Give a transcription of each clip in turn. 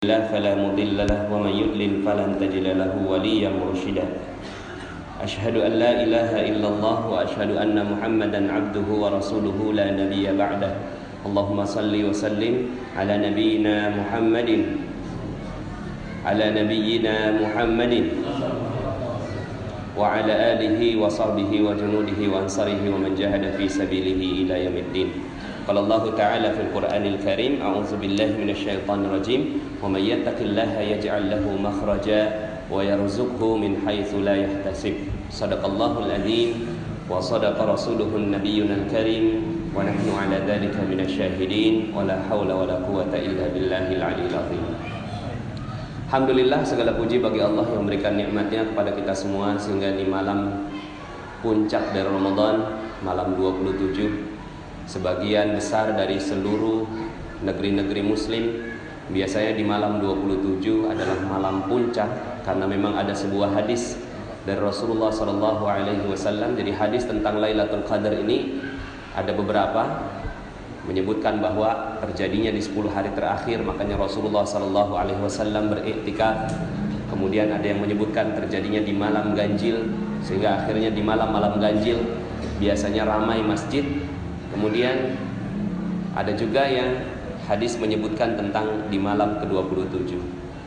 الله فلا مضل له ومن يضلل فلن تجد له وليا مرشدا أشهد أن لا إله إلا الله وأشهد أن محمدا عبده ورسوله لا نبي بعده اللهم صل وسلم على نبينا محمد وعلى آله وصحبه وجنوده وأنصاره ومن جاهد في سبيله إلى يوم الدين. قال الله تعالى في القرآن الكريم أعوذ بالله من الشيطان الرجيم ومن يتق الله يجعل له مخرجا ويرزقه من حيث لا يحتسب صدق الله العظيم وصدق رسوله النبي الكريم ونحن على ذلك من الشاهدين ولا حول ولا قوة إلا بالله العلي العظيم. Alhamdulillah, segala puji bagi Allah yang memberikan nikmatnya kepada kita semua sehingga di malam puncak dari Ramadan, malam 27, sebagian besar dari seluruh negeri-negeri muslim biasanya di malam 27 adalah malam puncak karena memang ada sebuah hadis dari Rasulullah SAW. Jadi hadis tentang Lailatul Qadar ini ada beberapa menyebutkan bahwa terjadinya di 10 hari terakhir, makanya Rasulullah SAW beriktikaf. Kemudian ada yang menyebutkan terjadinya di malam ganjil, sehingga akhirnya di malam-malam ganjil biasanya ramai masjid. Kemudian ada juga yang hadis menyebutkan tentang di malam ke-27.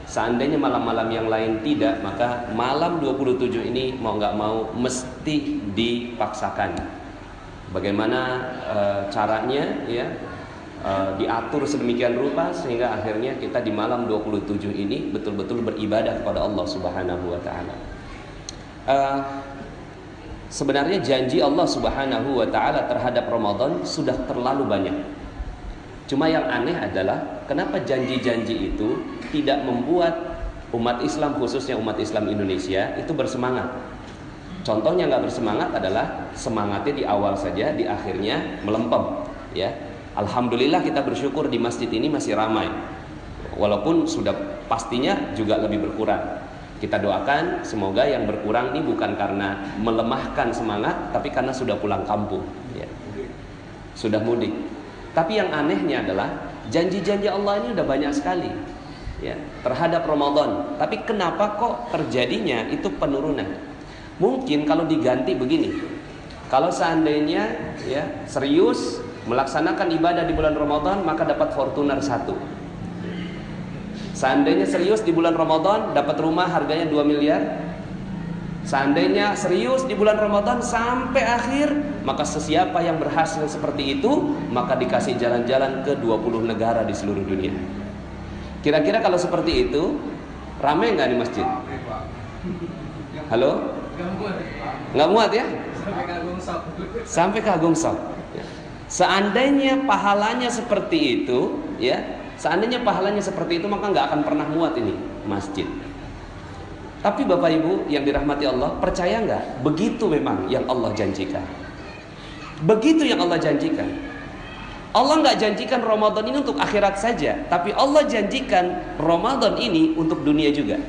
Seandainya malam-malam yang lain tidak, maka malam 27 ini mau nggak mau mesti dipaksakan. Bagaimana caranya ya, diatur sedemikian rupa sehingga akhirnya kita di malam 27 ini betul-betul beribadah kepada Allah Subhanahu wa taala. Sebenarnya janji Allah Subhanahu wa taala terhadap Ramadan sudah terlalu banyak. Cuma yang aneh adalah kenapa janji-janji itu tidak membuat umat Islam, khususnya umat Islam Indonesia, itu bersemangat. Contohnya nggak bersemangat adalah semangatnya di awal saja, di akhirnya melempem. Ya, alhamdulillah kita bersyukur di masjid ini masih ramai, walaupun sudah pastinya juga lebih berkurang. Kita doakan semoga yang berkurang ini bukan karena melemahkan semangat, tapi karena sudah pulang kampung, ya, sudah mudik. Tapi yang anehnya adalah janji-janji Allah ini udah banyak sekali, ya, terhadap Ramadan. Tapi kenapa kok terjadinya itu penurunan? Mungkin kalau diganti begini, kalau seandainya ya serius melaksanakan ibadah di bulan Ramadan maka dapat Fortuner 1. Seandainya serius di bulan Ramadan dapat rumah harganya 2 miliar. Seandainya serius di bulan Ramadan sampai akhir, maka sesiapa yang berhasil seperti itu maka dikasih jalan-jalan ke 20 negara di seluruh dunia. Kira-kira kalau seperti itu ramai nggak di masjid? Halo? Nggak muat ya? Sampai ke Agung Shop. Seandainya pahalanya seperti itu, ya, seandainya pahalanya seperti itu maka nggak akan pernah muat ini masjid. Tapi Bapak Ibu yang dirahmati Allah, percaya nggak? Begitu memang yang Allah janjikan. Begitu yang Allah janjikan. Allah nggak janjikan Ramadan ini untuk akhirat saja, tapi Allah janjikan Ramadan ini untuk dunia juga.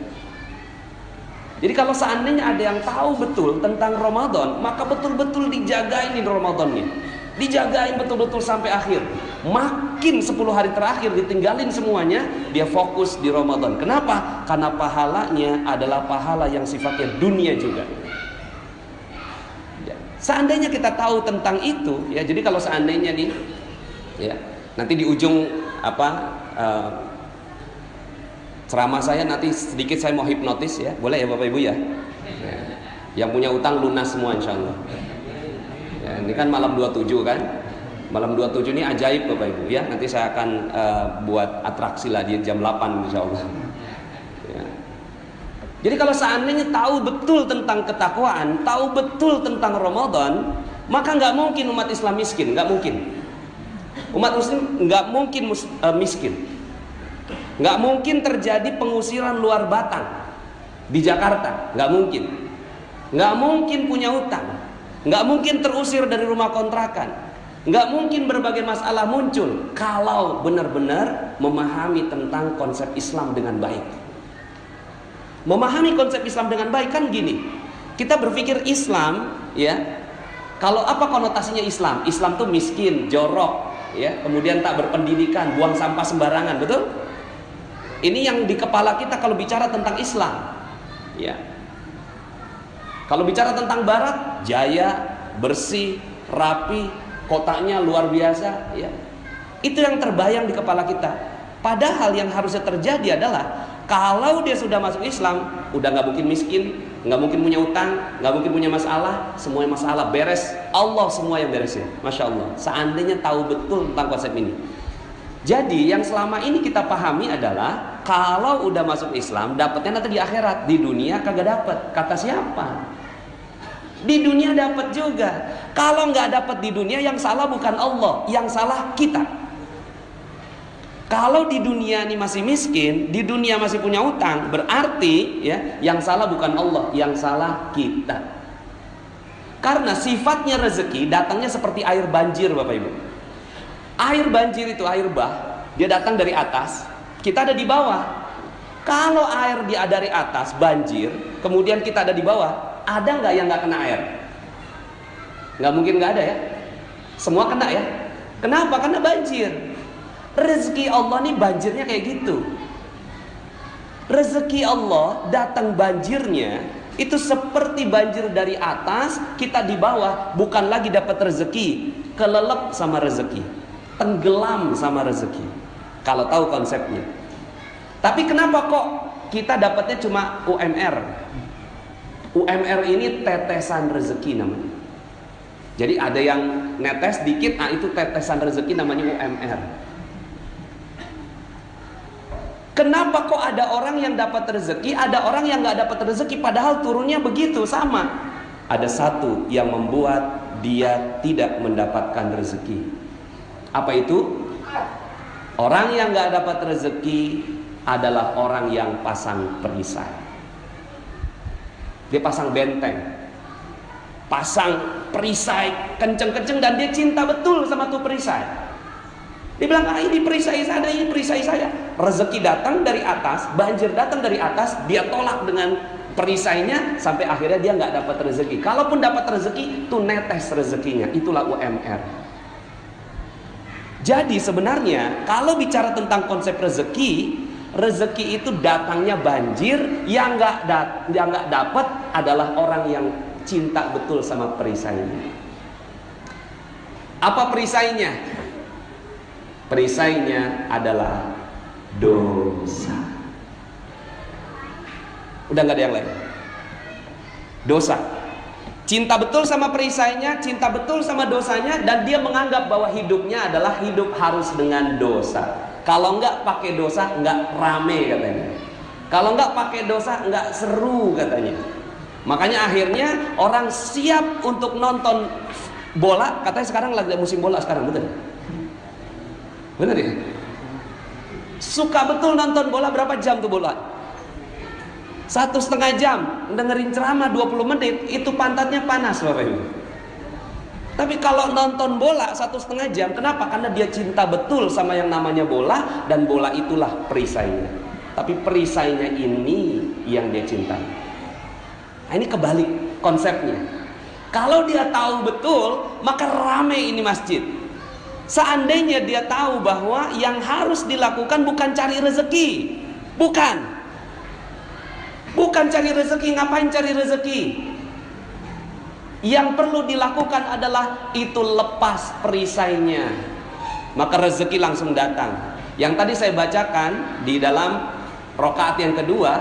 Jadi kalau seandainya ada yang tahu betul tentang Ramadan, maka betul-betul dijagain Ramadannya. Dijagain betul-betul sampai akhir. Makin 10 hari terakhir ditinggalin semuanya, dia fokus di Ramadan. Kenapa? Karena pahalanya adalah pahala yang sifatnya dunia juga. Ya. Seandainya kita tahu tentang itu, ya, jadi kalau seandainya nih, ya, nanti di ujung ceramah saya nanti sedikit saya mau hipnotis, ya, boleh ya Bapak Ibu ya? Ya. Yang punya utang lunas semua insya Allah. Ya, ini kan malam 27 kan? Malam 27 ini ajaib Bapak Ibu ya. Nanti saya akan buat atraksi lah di jam 8 insya Allah. Ya. Jadi kalau seandainya tahu betul tentang ketakwaan, tahu betul tentang Ramadan, maka nggak mungkin umat Islam miskin, nggak mungkin. Umat Muslim nggak mungkin miskin. Nggak mungkin terjadi pengusiran luar Batang di Jakarta, nggak mungkin. Nggak mungkin punya utang, nggak mungkin terusir dari rumah kontrakan, nggak mungkin berbagai masalah muncul kalau benar-benar memahami tentang konsep Islam dengan baik. Memahami konsep Islam dengan baik kan gini, kita berpikir Islam, ya, kalau apa konotasinya Islam? Islam tuh miskin, jorok, ya, kemudian tak berpendidikan, buang sampah sembarangan, betul? Ini yang di kepala kita kalau bicara tentang Islam. Ya. Kalau bicara tentang Barat, jaya, bersih, rapi, kotaknya luar biasa. Ya. Itu yang terbayang di kepala kita. Padahal yang harusnya terjadi adalah kalau dia sudah masuk Islam, udah nggak mungkin miskin, nggak mungkin punya utang, nggak mungkin punya masalah, semuanya masalah beres. Allah semua yang beresin. Masya Allah. Seandainya tahu betul tentang konsep ini. Jadi yang selama ini kita pahami adalah kalau udah masuk Islam dapatnya nanti di akhirat, di dunia kagak dapat. Kata siapa? Di dunia dapat juga. Kalau nggak dapat di dunia, yang salah bukan Allah, yang salah kita. Kalau di dunia ini masih miskin, di dunia masih punya utang, berarti ya yang salah bukan Allah, yang salah kita. Karena sifatnya rezeki datangnya seperti air banjir, Bapak Ibu. Air banjir itu air bah, dia datang dari atas, kita ada di bawah. Kalau air dia dari atas banjir, kemudian kita ada di bawah, ada nggak yang nggak kena air? Nggak mungkin nggak ada ya. Semua kena ya. Kenapa? Karena banjir. Rezeki Allah nih banjirnya kayak gitu. Rezeki Allah datang banjirnya itu seperti banjir dari atas, kita di bawah, bukan lagi dapat rezeki, kelelep sama rezeki, tenggelam sama rezeki. Kalau tahu konsepnya. Tapi kenapa kok kita dapatnya cuma UMR? UMR ini tetesan rezeki namanya. Jadi ada yang netes dikit, itu tetesan rezeki namanya UMR. Kenapa kok ada orang yang dapat rezeki, ada orang yang nggak dapat rezeki, padahal turunnya begitu sama? Ada satu yang membuat dia tidak mendapatkan rezeki. Apa itu? Orang yang nggak dapat rezeki adalah orang yang pasang perisai. Dia pasang benteng, pasang perisai kenceng-kenceng, dan dia cinta betul sama tuh perisai. Dia bilang, ini perisai saya, ini perisai saya. Rezeki datang dari atas, banjir datang dari atas, dia tolak dengan perisainya, sampai akhirnya dia nggak dapat rezeki. Kalaupun dapat rezeki, itu netes rezekinya. Itulah UMR. Jadi sebenarnya kalau bicara tentang konsep rezeki, rezeki itu datangnya banjir. Yang nggak dapat adalah orang yang cinta betul sama perisainya. Apa perisainya? Perisainya adalah dosa. Udah nggak ada yang lain. Dosa. Cinta betul sama perisainya, cinta betul sama dosanya, dan dia menganggap bahwa hidupnya adalah hidup harus dengan dosa. Kalau nggak pakai dosa nggak rame katanya. Kalau nggak pakai dosa nggak seru katanya. Makanya akhirnya orang siap untuk nonton bola. Katanya sekarang lagi musim bola sekarang, betul? Benar ya? Suka betul nonton bola. Berapa jam tuh bola? 1,5 jam. Dengerin ceramah 20 menit, itu pantatnya panas, Bapak Ibu. Tapi kalau nonton bola 1,5 jam, kenapa? Karena dia cinta betul sama yang namanya bola, dan bola itulah perisainya. Tapi perisainya ini yang dia cintai. Nah, ini kebalik konsepnya. Kalau dia tahu betul, maka rame ini masjid. Seandainya dia tahu bahwa yang harus dilakukan bukan cari rezeki, bukan cari rezeki. Ngapain cari rezeki? Yang perlu dilakukan adalah itu lepas perisainya, maka rezeki langsung datang. Yang tadi saya bacakan di dalam rakaat yang kedua,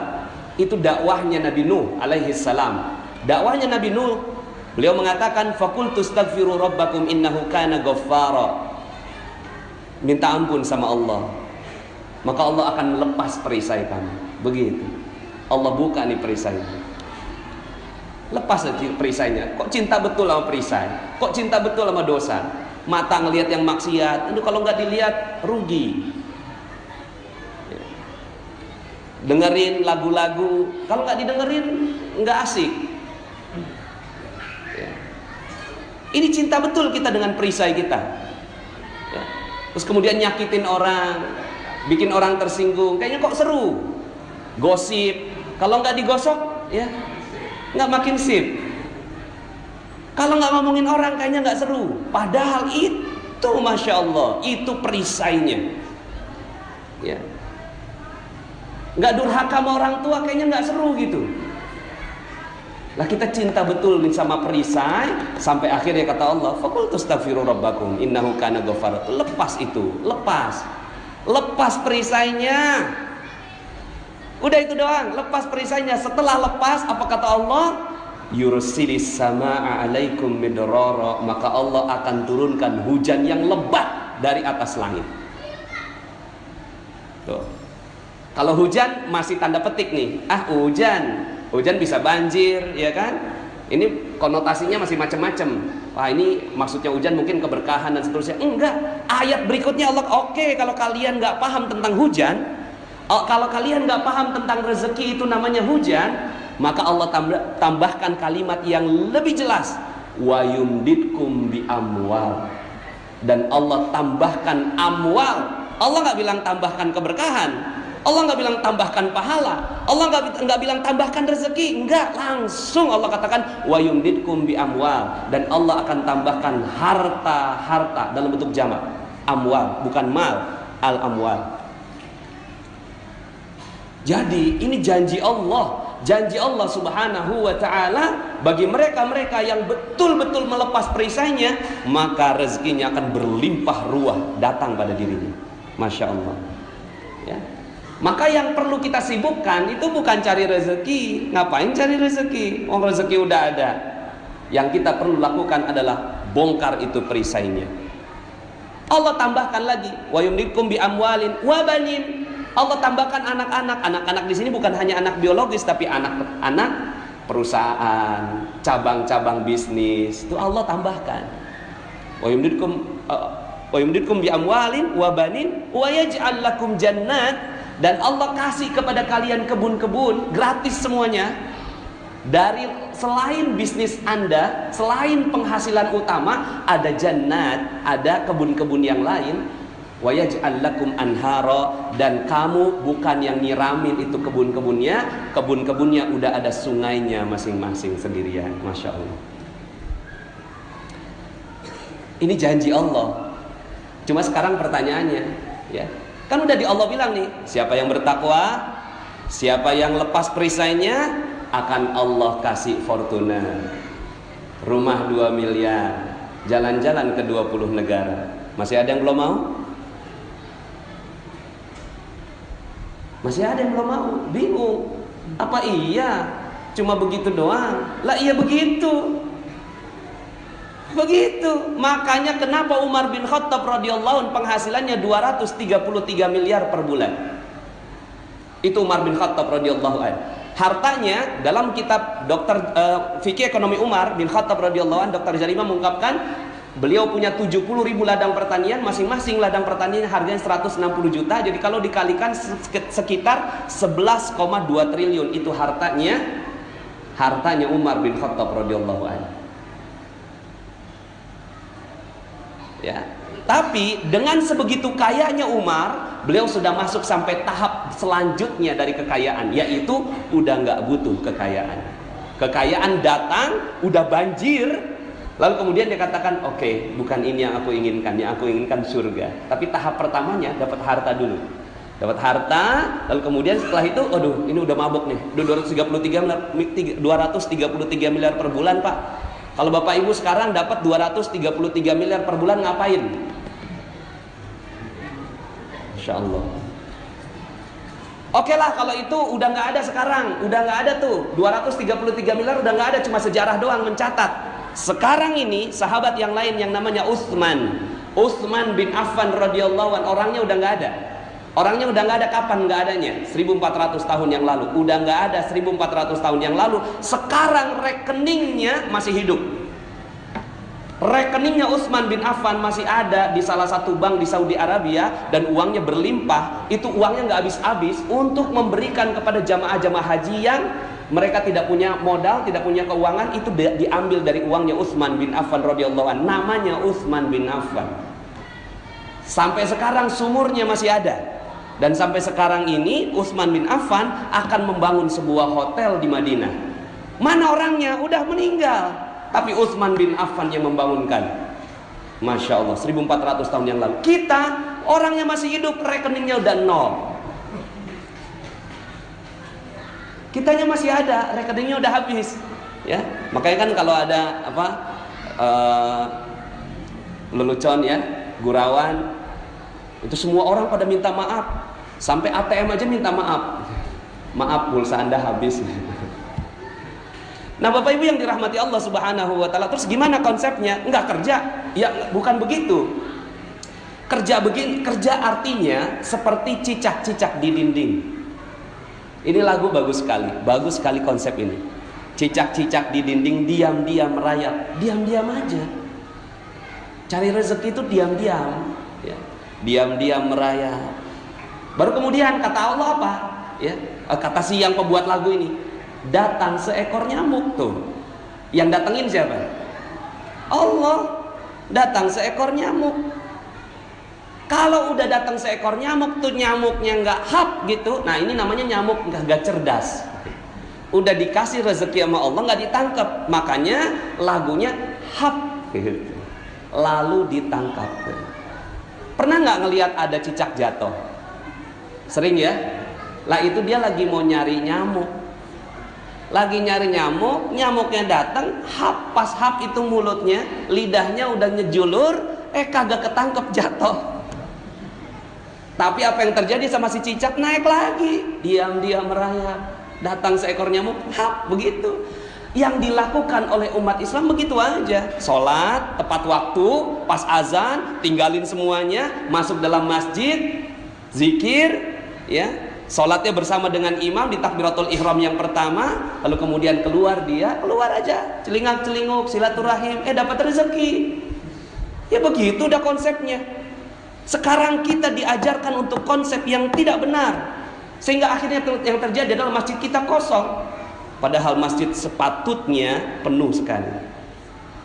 itu dakwahnya Nabi Nuh alaihi salam. Dakwahnya Nabi Nuh, beliau mengatakan, faqultu astaghfiru rabbakum innahu kana ghaffara. Minta ampun sama Allah, maka Allah akan lepas perisai kamu. Begitu. Allah buka nih perisainya. Lepas perisainya. Kok cinta betul sama perisai? Kok cinta betul sama dosa? Mata ngelihat yang maksiat, itu kalau nggak dilihat rugi. Dengerin lagu-lagu, kalau nggak didengerin nggak asik. Ini cinta betul kita dengan perisai kita. Terus kemudian nyakitin orang, bikin orang tersinggung, kayaknya kok seru. Gosip, kalau nggak digosok, ya nggak makin sip. Kalau nggak ngomongin orang, kayaknya nggak seru. Padahal itu, masya Allah, itu perisainya. Ya. nggak durhaka sama orang tua, kayaknya nggak seru gitu. Lah kita cinta betul nih sama perisai, sampai akhirnya kata Allah, faqultu astaghfiru rabbakum innahu kana ghafara. Lepas itu, lepas perisainya. Udah itu doang, lepas perisainya. Setelah lepas, apa kata Allah? Yursilis samaa alaikum midrara, maka Allah akan turunkan hujan yang lebat dari atas langit. Tuh. Kalau hujan masih tanda petik nih. Hujan bisa banjir, ya kan? Ini konotasinya masih macam-macam. Wah, ini maksudnya hujan mungkin keberkahan dan seterusnya. Enggak. Ayat berikutnya Allah, oke, kalau kalian nggak paham tentang hujan, kalau kalian nggak paham tentang rezeki itu namanya hujan, maka Allah tambahkan kalimat yang lebih jelas, wa yumditkum bi amwal. Dan Allah tambahkan amwal. Allah nggak bilang tambahkan keberkahan, Allah nggak bilang tambahkan pahala, Allah nggak bilang tambahkan rezeki, enggak, langsung Allah katakan wa yumditkum bi amwal, dan Allah akan tambahkan harta dalam bentuk jamak, amwal, bukan mal, al amwal. Jadi ini janji Allah Subhanahu wa ta'ala bagi mereka-mereka yang betul-betul melepas perisainya, maka rezekinya akan berlimpah ruah datang pada dirinya. Masya Allah, ya. Maka yang perlu kita sibukkan itu bukan cari rezeki. Ngapain cari rezeki? Oh, rezeki udah ada. Yang kita perlu lakukan adalah bongkar itu perisainya. Allah tambahkan lagi, wa yumditkum bi amwalin wa banin. Allah tambahkan anak-anak. Anak-anak di sini bukan hanya anak biologis, tapi anak-anak perusahaan, cabang-cabang bisnis. Itu Allah tambahkan. Wa yumditkum bi amwalin wa banin wa yaj'al lakum jannat, dan Allah kasih kepada kalian kebun-kebun gratis semuanya. Dari selain bisnis Anda, selain penghasilan utama, ada jannat, ada kebun-kebun yang lain. Wa yaj'al lakum anhara, dan kamu bukan yang nyiramin itu kebun-kebunnya udah ada sungainya masing-masing sendirian. Masya Allah. Ini janji Allah. Cuma sekarang pertanyaannya, ya, kan udah di Allah bilang nih, siapa yang bertakwa, siapa yang lepas perisainya, akan Allah kasih fortuna, rumah 2 miliar, jalan-jalan ke 20 negara. Masih ada yang belum mau? Masih ada yang belum mau, bingung. Apa iya cuma begitu doang? Lah iya begitu. Makanya kenapa Umar bin Khattab radhiyallahu anhu penghasilannya 233 miliar per bulan. Itu Umar bin Khattab radhiyallahu anhu. Hartanya dalam kitab Dokter Fikih Ekonomi Umar bin Khattab radhiyallahu anhu, Dr. Jarimah mengungkapkan, beliau punya 70.000 ladang pertanian, masing-masing ladang pertanian harganya 160 juta. Jadi kalau dikalikan sekitar 11,2 triliun itu hartanya Umar bin Khattab radhiyallahu anhu. Ya. Tapi dengan sebegitu kayanya Umar, beliau sudah masuk sampai tahap selanjutnya dari kekayaan, yaitu udah nggak butuh kekayaan. Kekayaan datang, udah banjir. Lalu kemudian dia katakan, oke, bukan ini yang aku inginkan surga. Tapi tahap pertamanya dapat harta dulu. Dapat harta, lalu kemudian setelah itu, aduh, ini udah mabuk nih. 233 miliar per bulan, Pak. Kalau Bapak Ibu sekarang dapat 233 miliar per bulan, ngapain? Insya Allah. Oke lah, kalau itu udah nggak ada sekarang, udah nggak ada tuh 233 miliar, udah nggak ada, cuma sejarah doang mencatat. Sekarang ini sahabat yang lain yang namanya Utsman bin Affan radhiyallahu anhu, orangnya udah nggak ada. Orangnya udah nggak ada. Kapan nggak adanya? 1400 tahun yang lalu. Udah nggak ada 1400 tahun yang lalu. Sekarang rekeningnya masih hidup. Rekeningnya Utsman bin Affan masih ada di salah satu bank di Saudi Arabia, dan uangnya berlimpah. Itu uangnya nggak habis-habis untuk memberikan kepada jamaah-jamaah haji yang mereka tidak punya modal, tidak punya keuangan. Itu diambil dari uangnya Utsman bin Affan radhiyallahu anhu. Namanya Utsman bin Affan. Sampai sekarang sumurnya masih ada. Dan sampai sekarang ini Utsman bin Affan akan membangun sebuah hotel di Madinah. Mana orangnya? Udah meninggal. Tapi Utsman bin Affan yang membangunkan. Masya Allah, 1400 tahun yang lalu. Kita orangnya masih hidup, rekeningnya udah nol. Kitanya masih ada, rekeningnya udah habis. Ya, makanya kan kalau ada apa lelucon ya, gurauan, itu semua orang pada minta maaf. Sampai ATM aja minta maaf. Maaf, pulsa Anda habis. Nah, Bapak Ibu yang dirahmati Allah Subhanahu wa taala, terus gimana konsepnya? Enggak kerja. Ya, bukan begitu. Kerja artinya seperti cicak-cicak di dinding. Ini lagu bagus sekali konsep ini. Cicak-cicak di dinding diam-diam merayap, diam-diam aja. Cari rezeki itu diam-diam, ya. Diam-diam merayap. Baru kemudian kata Allah apa? Ya, kata si yang pembuat lagu ini, datang seekor nyamuk tuh. Yang datengin siapa? Allah. Datang seekor nyamuk. Kalau udah datang seekor nyamuk tuh, nyamuknya nggak hap gitu. Nah, ini namanya nyamuk nggak cerdas. Udah dikasih rezeki sama Allah nggak ditangkap. Makanya lagunya hap gitu. Lalu ditangkap. Pernah nggak ngelihat ada cicak jatuh? Sering ya? Lah itu dia lagi mau nyari nyamuk. Lagi nyari nyamuk, nyamuknya datang, hap, pas hap itu mulutnya, lidahnya udah nyejulur, kagak ketangkep, jatuh. Tapi apa yang terjadi sama si cicak? Naik lagi, diam-diam merayap. Datang seekor nyamuk, hap, begitu. Yang dilakukan oleh umat Islam begitu aja. Sholat tepat waktu, pas azan, tinggalin semuanya, masuk dalam masjid, zikir, ya. Sholatnya bersama dengan imam di takbiratul ihram yang pertama, lalu kemudian keluar aja, celingak-celinguk, silaturahim, dapat rezeki. Ya begitu dah konsepnya. Sekarang kita diajarkan untuk konsep yang tidak benar, sehingga akhirnya yang terjadi adalah masjid kita kosong, padahal masjid sepatutnya penuh sekali.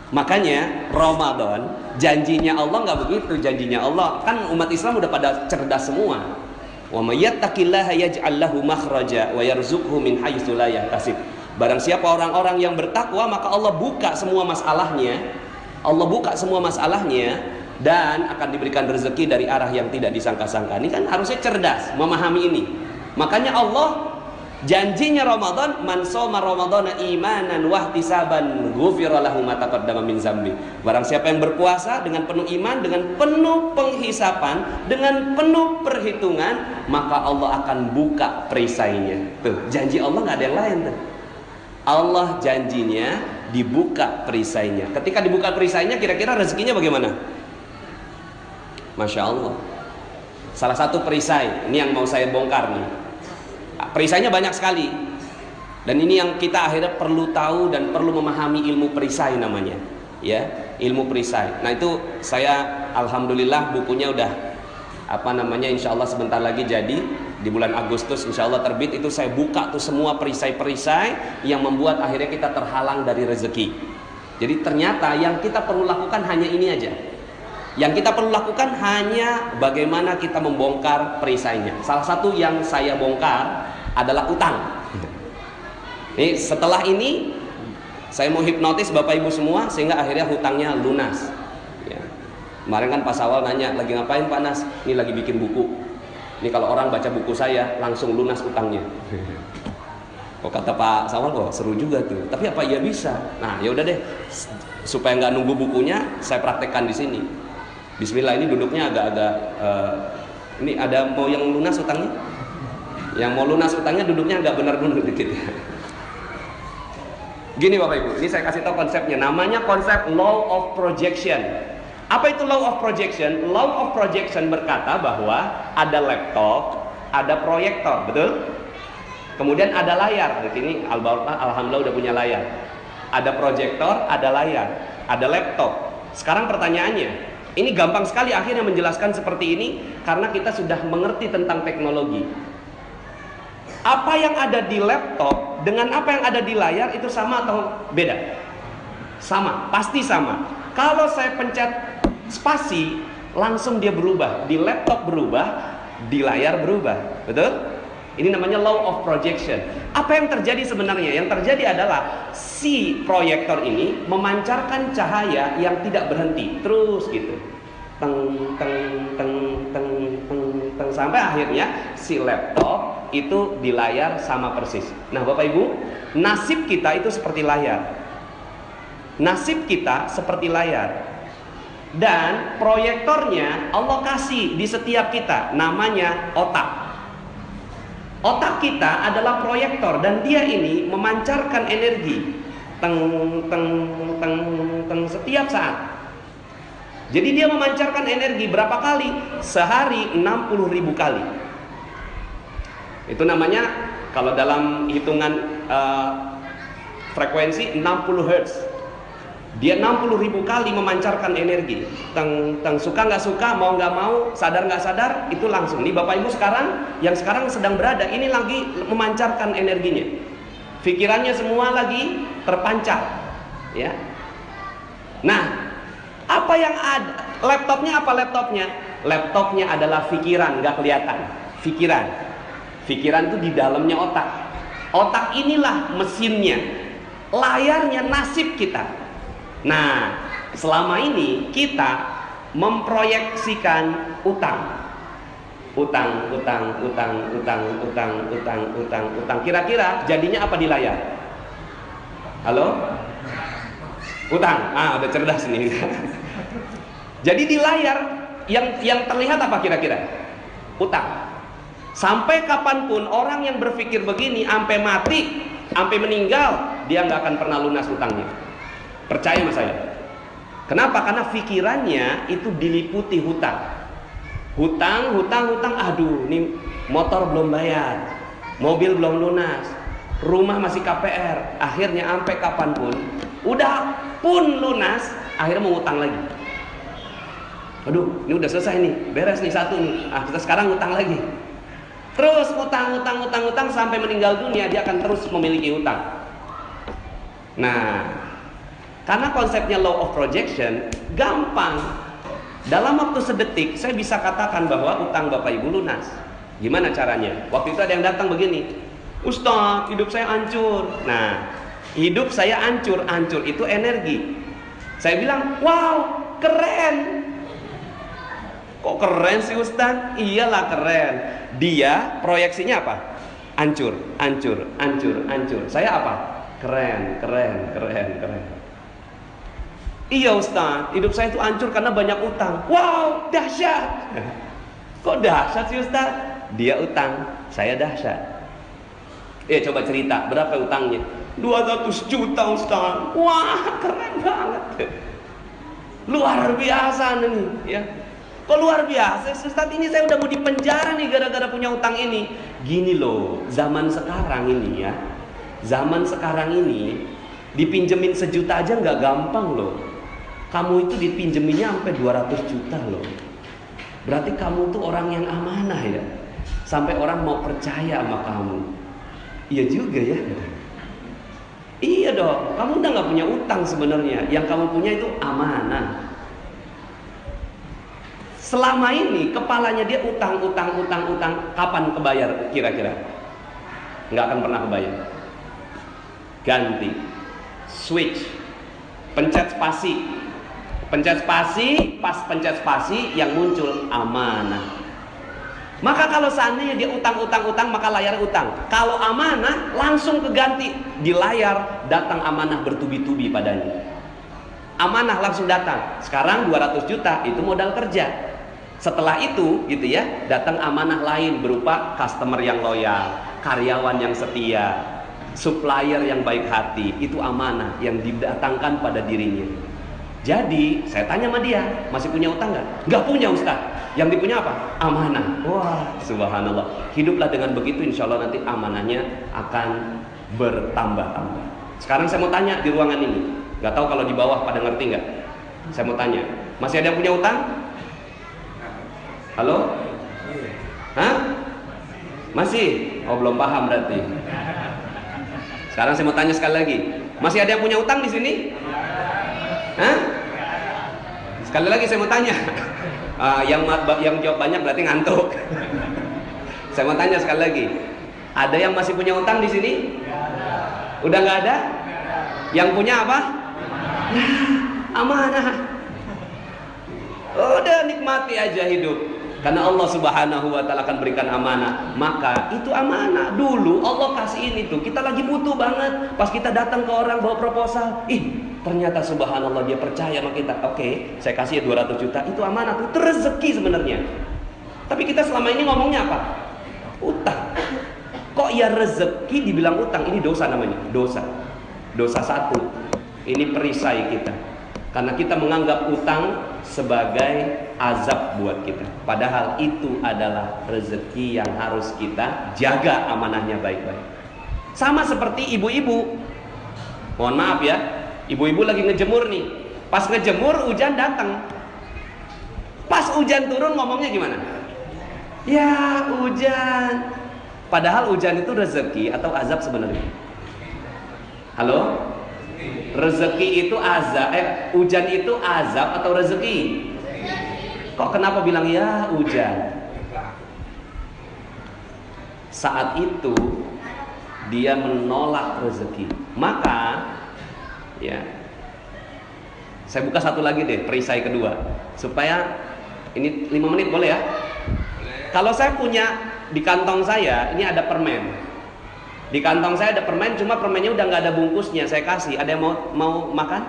Makanya Ramadan, janjinya Allah nggak begitu. Janjinya Allah kan umat Islam udah pada cerdas semua. Wa may yattaqillaha yaj'al lahu makhraja wa yarzuqhu min haitsu la yahtasib. Barang siapa orang-orang yang bertakwa, maka Allah buka semua masalahnya. Allah buka semua masalahnya dan akan diberikan rezeki dari arah yang tidak disangka-sangka. Ini kan harusnya cerdas memahami ini. Makanya Allah janjinya Ramadan, man shoma ramadhana imanan wahtisaban ghufira lahu ma taqaddama min zambi. Barang siapa yang berpuasa dengan penuh iman, dengan penuh penghisapan, dengan penuh perhitungan, maka Allah akan buka perisainya. Tuh, janji Allah nggak ada yang lain tuh. Allah janjinya dibuka perisainya. Ketika dibuka perisainya, kira-kira rezekinya bagaimana? Masya Allah. Salah satu perisai, ini yang mau saya bongkar nih. Perisainya banyak sekali. Dan ini yang kita akhirnya perlu tahu dan perlu memahami ilmu perisai namanya. Ya, ilmu perisai. Nah itu saya alhamdulillah bukunya udah insya Allah sebentar lagi jadi. Di bulan Agustus insya Allah terbit. Itu saya buka tuh semua perisai-perisai yang membuat akhirnya kita terhalang dari rezeki. Jadi ternyata yang kita perlu lakukan hanya ini aja. Yang kita perlu lakukan hanya bagaimana kita membongkar perisainya. Salah satu yang saya bongkar adalah utang. Nih, setelah ini saya mau hipnotis Bapak Ibu semua sehingga akhirnya hutangnya lunas. Ya. Kemarin kan Pak Sawal nanya, lagi ngapain Pak Nas? Ini lagi bikin buku. Ini kalau orang baca buku saya langsung lunas utangnya. Kok kata Pak Sawal, kok seru juga tuh. Tapi apa iya bisa? Nah, ya udah deh. Supaya nggak nunggu bukunya, saya praktekkan di sini. Bismillah, ini duduknya agak-agak ini ada mau yang lunas utangnya? Yang mau lunas utangnya duduknya agak benar-benar dikit ya. Gini Bapak Ibu, ini saya kasih tahu konsepnya. Namanya konsep law of projection. Apa itu law of projection? Law of projection berkata bahwa ada laptop, ada proyektor, betul? Kemudian ada layar. Di sini alhamdulillah udah punya layar. Ada proyektor, ada layar, ada laptop. Sekarang pertanyaannya, ini gampang sekali akhirnya menjelaskan seperti ini karena kita sudah mengerti tentang teknologi. Apa yang ada di laptop dengan apa yang ada di layar itu sama atau beda? Sama, pasti sama. Kalau saya pencet spasi, langsung dia berubah. Di laptop berubah, di layar berubah. Betul? Ini namanya law of projection. Apa yang terjadi sebenarnya? Yang terjadi adalah si proyektor ini memancarkan cahaya yang tidak berhenti, terus gitu. Teng teng teng teng teng teng sampai akhirnya si laptop itu di layar sama persis. Nah Bapak Ibu, nasib kita itu seperti layar. Nasib kita seperti layar. Dan proyektornya Allah kasih di setiap kita, namanya otak. Otak kita adalah proyektor dan dia ini memancarkan energi teng teng teng teng setiap saat. Jadi dia memancarkan energi berapa kali? Sehari 60.000 kali. Itu namanya kalau dalam hitungan frekuensi 60 Hz. Dia 60.000 kali memancarkan energi. Suka nggak suka, mau nggak mau, sadar nggak sadar, itu langsung. Nih Bapak Ibu yang sekarang sedang berada, ini lagi memancarkan energinya. Pikirannya semua lagi terpancar, ya. Nah, apa yang ada? Laptopnya apa laptopnya? Laptopnya adalah pikiran, nggak kelihatan. Pikiran itu di dalamnya otak. Otak inilah mesinnya, layarnya nasib kita. Nah, selama ini kita memproyeksikan utang. Kira-kira jadinya apa di layar? Halo? Utang. Udah cerdas nih. Jadi di layar yang terlihat apa kira-kira? Utang. Sampai kapanpun orang yang berpikir begini, sampai mati, sampai meninggal, dia nggak akan pernah lunas utangnya. Percaya sama saya. Kenapa? Karena pikirannya itu diliputi hutang. Hutang. Aduh, nih motor belum bayar, mobil belum lunas, rumah masih KPR. Akhirnya sampai kapanpun, udah pun lunas, akhirnya mau utang lagi. Aduh, ini udah selesai nih, beres nih satu nih. Kita sekarang utang lagi. Terus utang sampai meninggal dunia, dia akan terus memiliki utang. Nah, karena konsepnya law of projection gampang. Dalam waktu sedetik saya bisa katakan bahwa utang Bapak Ibu lunas. Gimana caranya? Waktu itu ada yang datang begini, Ustaz, hidup saya hancur. Nah, hidup saya hancur itu energi. Saya bilang, wow, keren. Kok keren sih Ustaz? Iyalah keren. Dia proyeksinya apa? Hancur. Saya apa? Keren. Iya Ustaz, hidup saya itu hancur karena banyak utang. Wow, dahsyat. Kok dahsyat sih Ustaz? Dia utang, saya dahsyat. Coba cerita, berapa utangnya? 200 juta Ustaz. Wah, keren banget. Luar biasa nih, ya. Kok luar biasa Ustaz, ini saya udah mau dipenjara nih gara-gara punya utang ini. Gini loh, zaman sekarang ini ya. Zaman sekarang ini dipinjemin 1 juta aja nggak gampang loh. Kamu itu dipinjeminnya sampai 200 juta loh. Berarti kamu tuh orang yang amanah ya. Sampai orang mau percaya sama kamu. Iya juga ya. Iya dong, kamu udah nggak punya utang sebenarnya. Yang kamu punya itu amanah. Selama ini kepalanya dia utang. Kapan kebayar kira-kira? Nggak akan pernah kebayar. Ganti, switch, pencet spasi. Pas pencet spasi yang muncul amanah. Maka kalau seandainya dia utang, maka layar utang. Kalau amanah langsung keganti di layar, datang amanah bertubi-tubi padanya. Amanah langsung datang. Sekarang 200 juta itu modal kerja. Setelah itu gitu ya, datang amanah lain berupa customer yang loyal, karyawan yang setia, supplier yang baik hati. Itu amanah yang didatangkan pada dirinya. Jadi saya tanya sama dia, masih punya utang nggak? Nggak punya Ustaz. Yang dipunya apa? Amanah. Wah, subhanallah. Hiduplah dengan begitu, insya Allah nanti amanahnya akan bertambah-tambah. Sekarang saya mau tanya di ruangan ini, nggak tahu kalau di bawah pada ngerti nggak? Saya mau tanya, masih ada yang punya utang? Halo? Hah? Masih? Oh, belum paham berarti. Sekarang saya mau tanya sekali lagi, masih ada yang punya utang di sini? Hah? Sekali lagi saya mau tanya. Yang jawab banyak berarti ngantuk. Saya mau tanya sekali lagi. Ada yang masih punya utang di sini? Udah nggak ada? Yang punya apa? Amanah. Udah nikmati aja hidup. Karena Allah Subhanahu wa Ta'ala akan berikan amanah. Maka itu amanah. Dulu Allah kasih ini tuh, kita lagi butuh banget. Pas kita datang ke orang bawa proposal, ternyata subhanallah dia percaya sama kita. Oke, saya kasih 200 juta. Itu amanah tuh, itu rezeki sebenarnya. Tapi kita selama ini ngomongnya apa? Utang. Kok ya rezeki dibilang utang? Ini dosa namanya. Dosa satu. Ini perisai kita. Karena kita menganggap utang sebagai azab buat kita. Padahal itu adalah rezeki yang harus kita jaga amanahnya baik-baik. Sama seperti ibu-ibu. Mohon maaf ya, ibu-ibu lagi ngejemur nih. Pas ngejemur hujan datang. Pas hujan turun ngomongnya gimana? Ya hujan. Padahal hujan itu rezeki atau azab sebenarnya? Halo? Rezeki itu azab, hujan itu azab atau rezeki? Kok kenapa bilang ya hujan? Saat itu dia menolak rezeki. Maka ya, saya buka satu lagi deh, perisai kedua, supaya ini 5 menit boleh ya? Kalau saya punya di kantong saya, ini ada permen. Di kantong saya ada permen, cuma permennya udah nggak ada bungkusnya. Saya kasih, ada yang mau makan?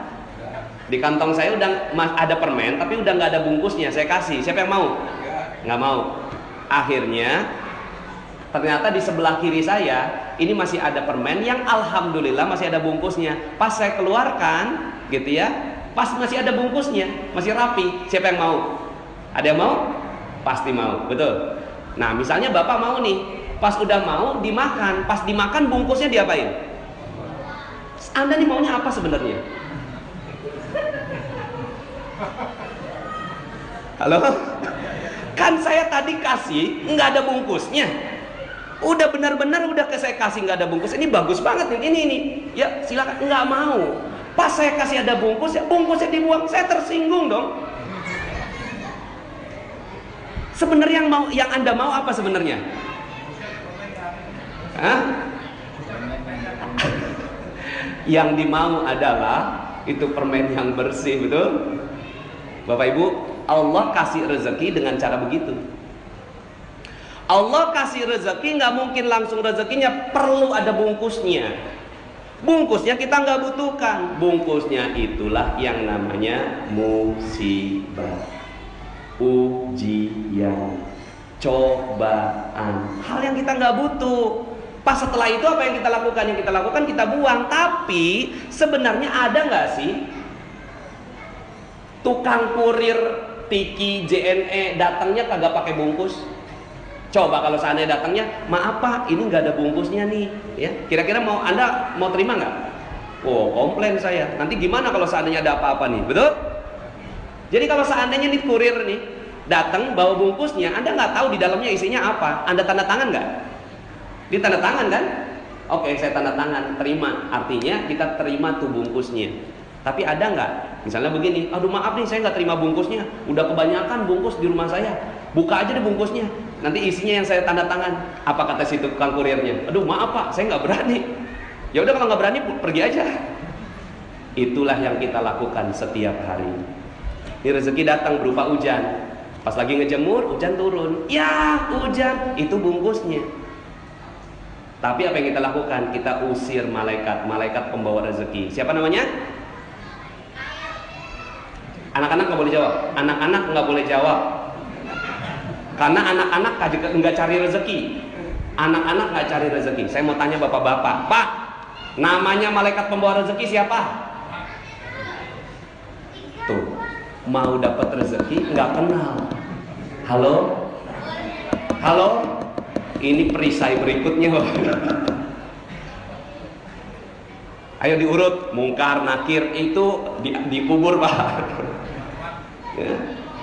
Di kantong saya udah ada permen, tapi udah nggak ada bungkusnya. Saya kasih, siapa yang mau? Nggak mau. Akhirnya, ternyata di sebelah kiri saya ini masih ada permen yang alhamdulillah masih ada bungkusnya. Pas saya keluarkan, gitu ya, pas masih ada bungkusnya, masih rapi. Siapa yang mau? Ada yang mau? Pasti mau, betul. Nah, misalnya bapak mau nih. Pas udah mau dimakan, pas dimakan bungkusnya diapain? Anda nih maunya apa sebenarnya? Halo? Kan saya tadi kasih nggak ada bungkusnya. Udah benar-benar udah saya kasih nggak ada bungkus. Ini bagus banget nih, ini. Ya silakan, nggak mau. Pas saya kasih ada bungkus, ya bungkusnya dibuang. Saya tersinggung dong. Sebenarnya yang Anda mau apa sebenarnya? Hah? Yang dimau adalah itu permen yang bersih, betul? Bapak Ibu, Allah kasih rezeki dengan cara begitu. Allah kasih rezeki nggak mungkin langsung rezekinya, perlu ada bungkusnya. Bungkusnya kita nggak butuhkan. Bungkusnya itulah yang namanya musibah, ujian, cobaan, hal yang kita nggak butuh. Pas setelah itu apa yang kita lakukan? Yang kita lakukan kita buang. Tapi sebenarnya ada nggak sih tukang kurir Tiki JNE datangnya kagak pakai bungkus? Coba kalau seandainya datangnya, maaf Pak, ini nggak ada bungkusnya nih, ya. Kira-kira Anda mau terima nggak? Oh, komplain saya. Nanti gimana kalau seandainya ada apa-apa nih, betul? Jadi kalau seandainya nih kurir nih datang bawa bungkusnya, Anda nggak tahu di dalamnya isinya apa, Anda tanda tangan nggak? Dia tanda tangan kan? Oke, saya tanda tangan, terima. Artinya kita terima tuh bungkusnya. Tapi ada nggak? Misalnya begini, aduh maaf nih saya nggak terima bungkusnya. Udah kebanyakan bungkus di rumah saya. Buka aja deh bungkusnya. Nanti isinya yang saya tanda tangan. Apa kata si tukang kurirnya? Aduh maaf Pak, saya nggak berani. Ya udah kalau nggak berani pergi aja. Itulah yang kita lakukan setiap hari. Ini rezeki datang berupa hujan. Pas lagi ngejemur, hujan turun. Ya hujan, itu bungkusnya. Tapi apa yang kita lakukan? Kita usir malaikat pembawa rezeki. Siapa namanya? Anak-anak nggak boleh jawab. Anak-anak nggak boleh jawab. Karena anak-anak nggak cari rezeki. Anak-anak nggak cari rezeki. Saya mau tanya bapak-bapak, Pak, namanya malaikat pembawa rezeki siapa? Tuh, mau dapat rezeki nggak kenal. Halo, halo. Ini perisai berikutnya. Ayo diurut, mungkar, nakir itu dikubur Pak. Ya.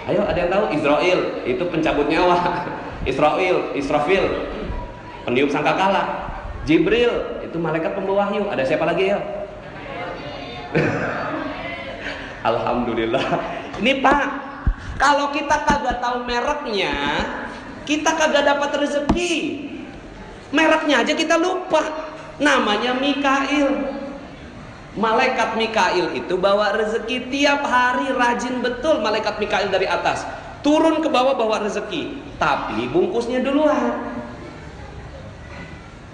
Ayo ada yang tahu? Israel itu pencabut nyawa. Israfil peniup sangkakala. Jibril itu malaikat pembawa wahyu. Ada siapa lagi ya? Alhamdulillah. Ini Pak, kalau kita kagak tahu mereknya, kita kagak dapat rezeki. Mereknya aja kita lupa. Namanya Mikail. Malaikat Mikail itu bawa rezeki tiap hari, rajin betul malaikat Mikail dari atas. turun ke bawah bawa rezeki, tapi bungkusnya duluan.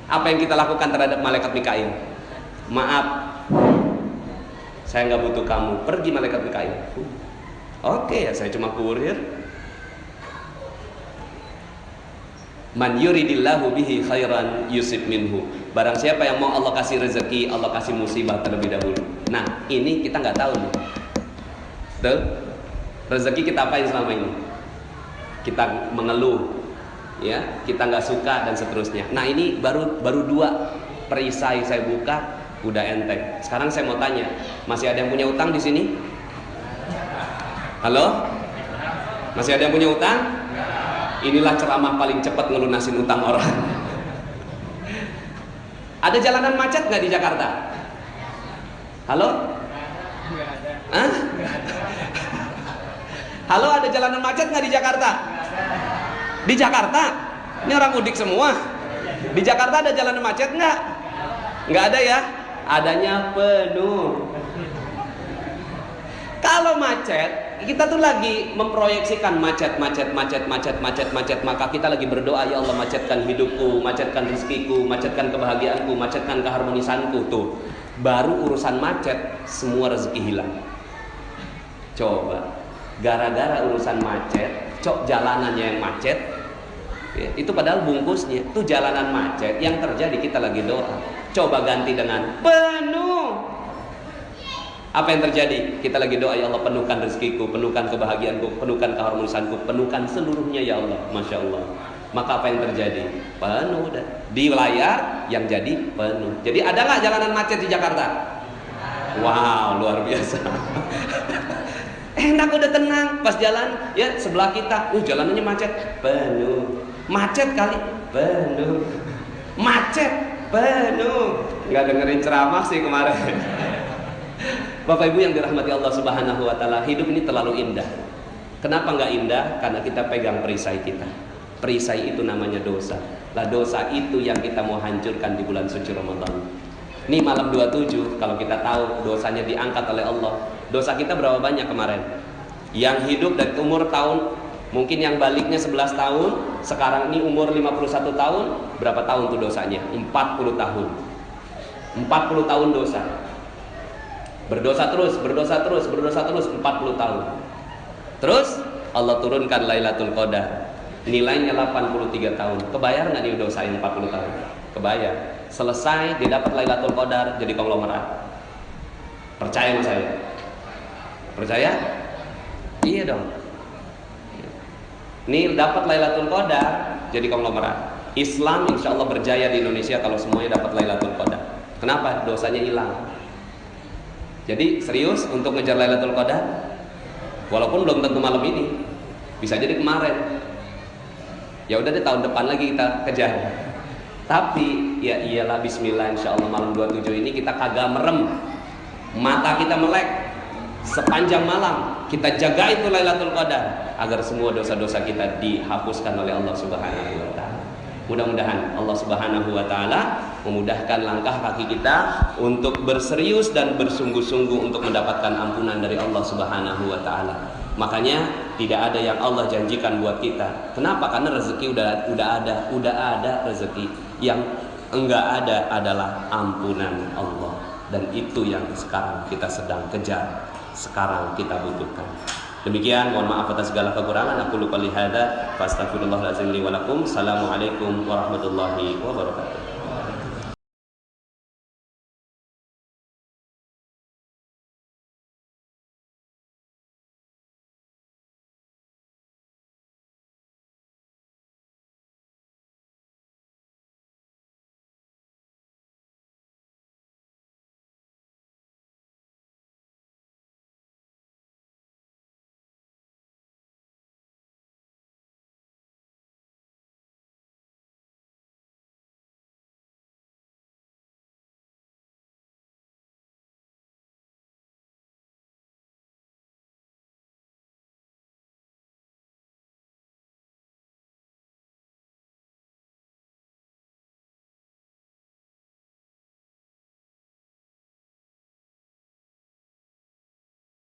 Apa yang kita lakukan terhadap malaikat Mikail? Maaf, saya nggak butuh kamu, pergi malaikat Mikail. Oke, ya saya cuma kurir. Man yuridillahu bihi khairan yusib minhu. Barang siapa yang mau Allah kasih rezeki, Allah kasih musibah terlebih dahulu. Nah, ini kita nggak tahu nih. Tuh, rezeki kita apain selama ini? Kita mengeluh, ya, kita nggak suka dan seterusnya. Nah, ini baru 2 perisai saya buka, udah enteng. Sekarang saya mau tanya, masih ada yang punya utang di sini? Halo? Masih ada yang punya utang? Inilah ceramah paling cepat ngelunasin utang orang. Ada jalanan macet nggak di Jakarta? Halo? Hah? Halo, ada jalanan macet nggak di Jakarta? Di Jakarta? Ini orang mudik semua. Di Jakarta ada jalanan macet nggak? Nggak ada ya? Adanya penuh. Kalau macet, kita tuh lagi memproyeksikan macet, maka kita lagi berdoa, ya Allah macetkan hidupku, macetkan rezekiku, macetkan kebahagiaanku, macetkan keharmonisanku. Tuh, baru urusan macet, semua rezeki hilang. Coba, gara-gara urusan macet, jalanannya yang macet, ya, itu padahal bungkusnya, tuh jalanan macet, yang terjadi kita lagi doa. Coba ganti dengan penuh. Apa yang terjadi? Kita lagi doa, ya Allah penuhkan rezekiku, penuhkan kebahagiaanku, penuhkan keharmonisanku, penuhkan seluruhnya ya Allah. Masya Allah. Maka apa yang terjadi? Penuh dah. Di layar yang jadi penuh. Jadi ada nggak jalanan macet di Jakarta? Wow, luar biasa. Enak, udah tenang. Pas jalan, ya sebelah kita, jalanannya macet, penuh. Macet kali, penuh. Macet, penuh. Nggak dengerin ceramah sih kemarin. Bapak Ibu yang dirahmati Allah Subhanahu wa taala, hidup ini terlalu indah. Kenapa nggak indah? Karena kita pegang perisai kita. Perisai itu namanya dosa. Lah dosa itu yang kita mau hancurkan di bulan suci Ramadan. Ini malam 27, kalau kita tahu dosanya diangkat oleh Allah. Dosa kita berapa banyak kemarin? Yang hidup dari umur tahun, mungkin yang baliknya 11 tahun, sekarang ini umur 51 tahun, berapa tahun tuh dosanya? 40 tahun. 40 tahun dosa. Berdosa terus 40 tahun. Terus Allah turunkan Lailatul Qadar, nilainya 83 tahun. Kebayar nggak nih dosa yang 40 tahun? Kebayar. Selesai didapat Lailatul Qadar, jadi konglomerat. Percaya sama saya? Percaya? Iya dong. Nih dapat Lailatul Qadar, jadi konglomerat. Islam insya Allah berjaya di Indonesia kalau semuanya dapat Lailatul Qadar. Kenapa? Dosanya hilang. Jadi serius untuk ngejar Lailatul Qadar, walaupun belum tentu malam ini, bisa jadi kemarin. Ya udah deh, tahun depan lagi kita kejar. Tapi ya iyalah, Bismillah, insya Allah malam 27 ini kita kagak merem, mata kita melek sepanjang malam. Kita jaga itu Lailatul Qadar agar semua dosa-dosa kita dihapuskan oleh Allah Subhanahu wa taala. Mudah-mudahan Allah Subhanahu wa taala memudahkan langkah kaki kita untuk berserius dan bersungguh-sungguh untuk mendapatkan ampunan dari Allah Subhanahu wa taala. Makanya tidak ada yang Allah janjikan buat kita. Kenapa? Karena rezeki udah ada rezeki. Yang enggak ada adalah ampunan Allah, dan itu yang sekarang kita sedang kejar, sekarang kita butuhkan. Demikian, mohon maaf atas segala kekurangan. Aku lupa lihada, fastaghfirullahaladzim li wa lakum. Assalamualaikum warahmatullahi wabarakatuh.